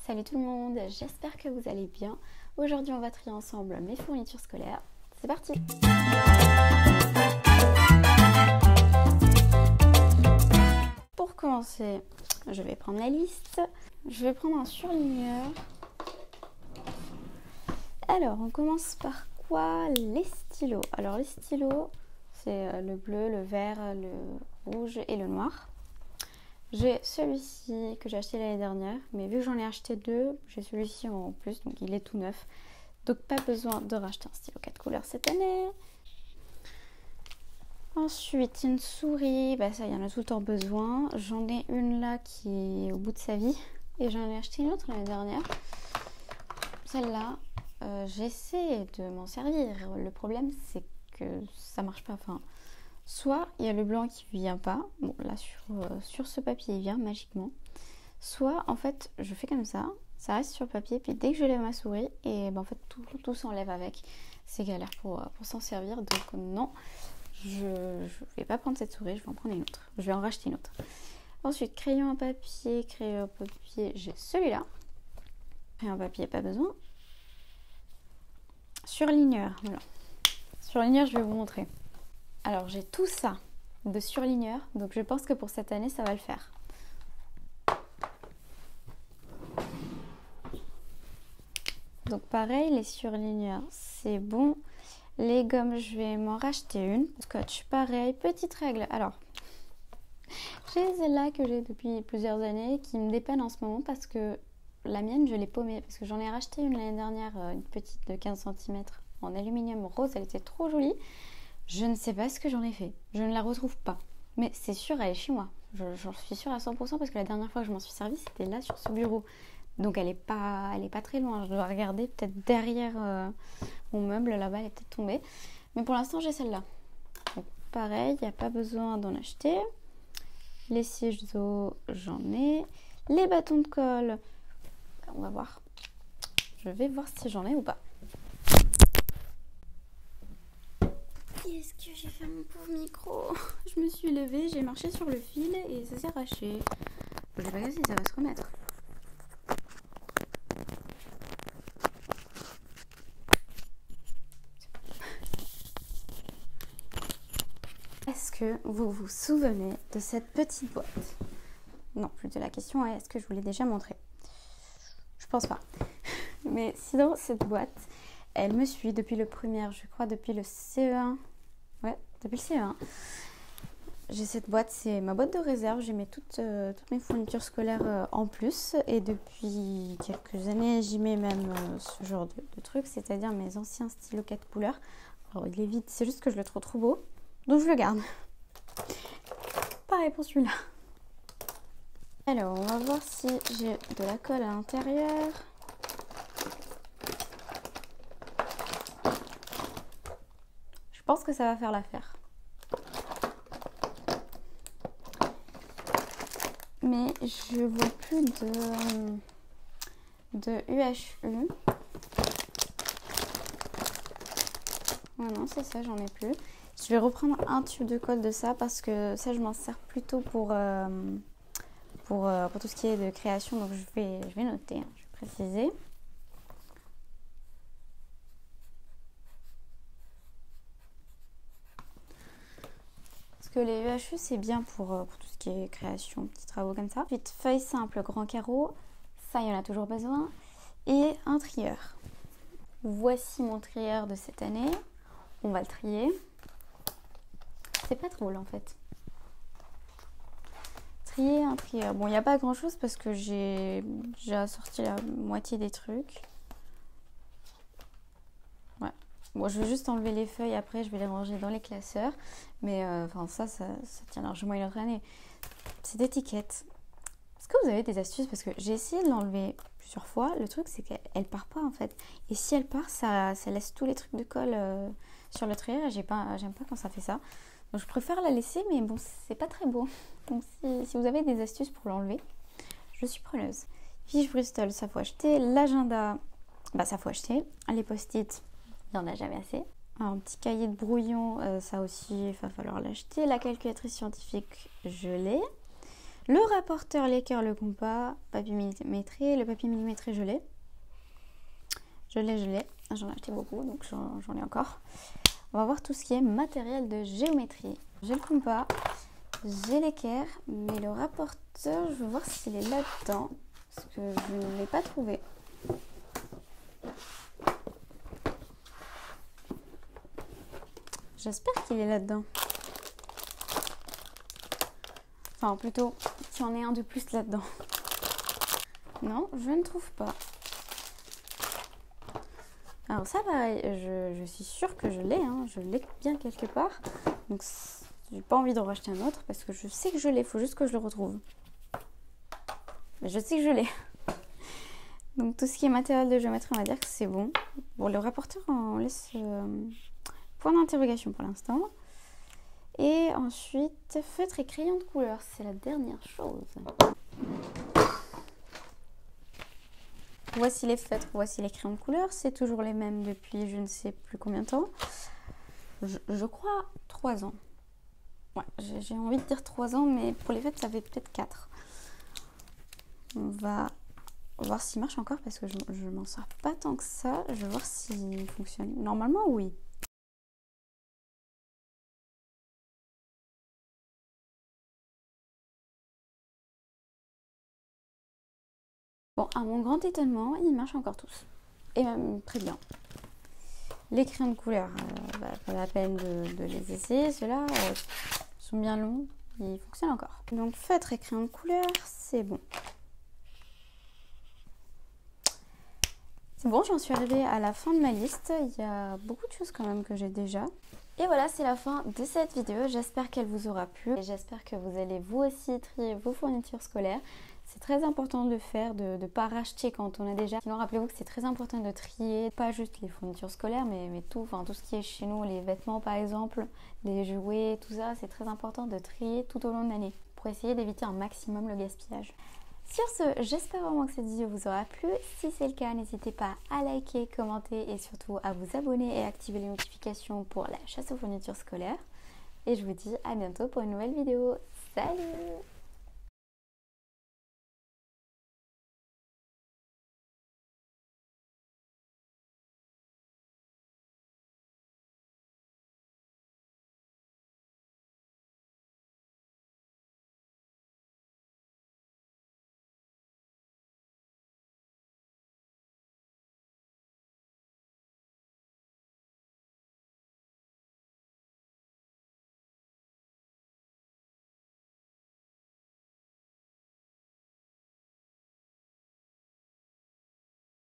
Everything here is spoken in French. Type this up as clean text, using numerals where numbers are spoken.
Salut tout le monde, j'espère que vous allez bien. Aujourd'hui on va trier ensemble mes fournitures scolaires. C'est parti! Pour commencer, je vais prendre la liste. Je vais prendre un surligneur. Alors on commence par quoi? Les stylos. Alors les stylos, c'est le bleu, le vert, le rouge et le noir. J'ai celui-ci que j'ai acheté l'année dernière, mais vu que j'en ai acheté deux, j'ai celui-ci en plus, donc il est tout neuf. Donc pas besoin de racheter un stylo 4 couleurs cette année. Ensuite, une souris, ça il y en a tout le temps besoin. J'en ai une là qui est au bout de sa vie et j'en ai acheté une autre l'année dernière. Celle-là, j'essaie de m'en servir. Le problème c'est que ça marche pas. Soit il y a le blanc qui vient pas, bon là sur ce papier il vient magiquement, soit en fait je fais comme ça reste sur le papier, puis dès que je lève ma souris, et en fait tout s'enlève avec, c'est galère pour s'en servir, donc non, je vais pas prendre cette souris, je vais en prendre une autre, je vais en racheter une autre. Ensuite crayon à papier, j'ai celui-là, crayon à papier pas besoin, surligneur, voilà, surligneur je vais vous montrer. Alors j'ai tout ça de surligneur, donc je pense que pour cette année ça va le faire. Donc pareil, les surligneurs c'est bon. Les gommes je vais m'en racheter une. Scotch pareil, petite règle. Alors j'ai celle-là que j'ai depuis plusieurs années qui me dépanne en ce moment parce que la mienne je l'ai paumée. Parce que j'en ai racheté une l'année dernière, une petite de 15 cm en aluminium rose, elle était trop jolie. Je ne sais pas ce que j'en ai fait, je ne la retrouve pas, mais c'est sûr elle est chez moi, j'en suis sûre à 100% parce que la dernière fois que je m'en suis servie c'était là sur ce bureau, donc elle est pas très loin, je dois regarder peut-être derrière mon meuble là-bas, elle est peut-être tombée, mais pour l'instant j'ai celle-là. Donc pareil, il n'y a pas besoin d'en acheter. Les ciseaux j'en ai, les bâtons de colle, on va voir, je vais voir si j'en ai ou pas. Qu'est-ce que j'ai fait à mon pauvre micro? Je me suis levée, j'ai marché sur le fil et ça s'est arraché. Je sais pas si ça va se remettre. Est-ce que vous vous souvenez de cette petite boîte? Non, plutôt la question est, est-ce que je vous l'ai déjà montré? Je pense pas. Mais sinon, cette boîte, elle me suit depuis le primaire, je crois depuis le CE1. Ouais, depuis le CE1. J'ai cette boîte, c'est ma boîte de réserve, j'y mets toutes mes fournitures scolaires en plus. Et depuis quelques années, j'y mets même ce genre de trucs, c'est-à-dire mes anciens stylos 4 couleurs. Alors il est vide, c'est juste que je le trouve trop beau, donc je le garde. Pareil pour celui-là. Alors, on va voir si j'ai de la colle à l'intérieur. Je pense que ça va faire l'affaire. Mais je vois plus de UHU. Oh non, c'est ça, j'en ai plus. Je vais reprendre un tube de colle de ça parce que ça, je m'en sers plutôt pour tout ce qui est de création. Donc je vais noter, hein, je vais préciser. Que les UHU c'est bien pour tout ce qui est création, petits travaux comme ça. Ensuite, feuille simple, grand carreau, ça il y en a toujours besoin. Et un trieur. Voici mon trieur de cette année. On va le trier. C'est pas drôle en fait. Trier un trieur. Bon, il n'y a pas grand chose parce que j'ai sorti la moitié des trucs. Ouais. Bon, je vais juste enlever les feuilles, après je vais les ranger dans les classeurs. Mais ça tient largement une autre année. Cette étiquette, est-ce que vous avez des astuces? Parce que j'ai essayé de l'enlever plusieurs fois. Le truc, c'est qu'elle part pas en fait. Et si elle part, ça laisse tous les trucs de colle sur le trieur. Et j'aime pas quand ça fait ça. Donc je préfère la laisser, mais bon, c'est pas très beau. Donc si vous avez des astuces pour l'enlever, je suis preneuse. Fiche Bristol, ça faut acheter. L'agenda, ça faut acheter. Les post-it, il n'y en a jamais assez. Un petit cahier de brouillon, ça aussi, il va falloir l'acheter. La calculatrice scientifique, je l'ai. Le rapporteur, les cœurs, le compas, papier millimétré. Le papier millimétré, je l'ai. Je l'ai. J'en ai acheté beaucoup, donc j'en ai encore. On va voir tout ce qui est matériel de géométrie. J'ai le compas, j'ai l'équerre, mais le rapporteur, je veux voir s'il est là-dedans, parce que je ne l'ai pas trouvé. J'espère qu'il est là-dedans. Enfin, plutôt qu'il y en ait un de plus là-dedans. Non, je ne trouve pas. Alors ça, pareil, je suis sûre que je l'ai, hein, je l'ai bien quelque part. Donc, j'ai pas envie d'en racheter un autre parce que je sais que je l'ai, il faut juste que je le retrouve. Mais je sais que je l'ai. Donc, tout ce qui est matériel de géométrie, on va dire que c'est bon. Bon, le rapporteur, on laisse point d'interrogation pour l'instant. Et ensuite, feutre et crayon de couleur, c'est la dernière chose. Voici les feutres, voici les crayons de couleur. C'est toujours les mêmes depuis je ne sais plus combien de temps. Je crois 3 ans. Ouais, j'ai envie de dire 3 ans, mais pour les fêtes, ça fait peut-être 4. On va voir s'il marche encore parce que je m'en sers pas tant que ça. Je vais voir s'il fonctionne. Normalement, oui. Bon, à mon grand étonnement, ils marchent encore tous. Et même très bien. Les crayons de couleur, pas la peine de les essayer. Ceux-là sont bien longs, ils fonctionnent encore. Donc feutre et crayon de couleur, c'est bon. C'est bon, j'en suis arrivée à la fin de ma liste. Il y a beaucoup de choses quand même que j'ai déjà. Et voilà, c'est la fin de cette vidéo. J'espère qu'elle vous aura plu. Et j'espère que vous allez vous aussi trier vos fournitures scolaires. C'est très important de le faire, de ne pas racheter quand on a déjà. Sinon, rappelez-vous que c'est très important de trier, pas juste les fournitures scolaires, mais tout, enfin, tout ce qui est chez nous, les vêtements par exemple, les jouets, tout ça, c'est très important de trier tout au long de l'année pour essayer d'éviter un maximum le gaspillage. Sur ce, j'espère vraiment que cette vidéo vous aura plu. Si c'est le cas, n'hésitez pas à liker, commenter et surtout à vous abonner et activer les notifications pour la chasse aux fournitures scolaires. Et je vous dis à bientôt pour une nouvelle vidéo. Salut!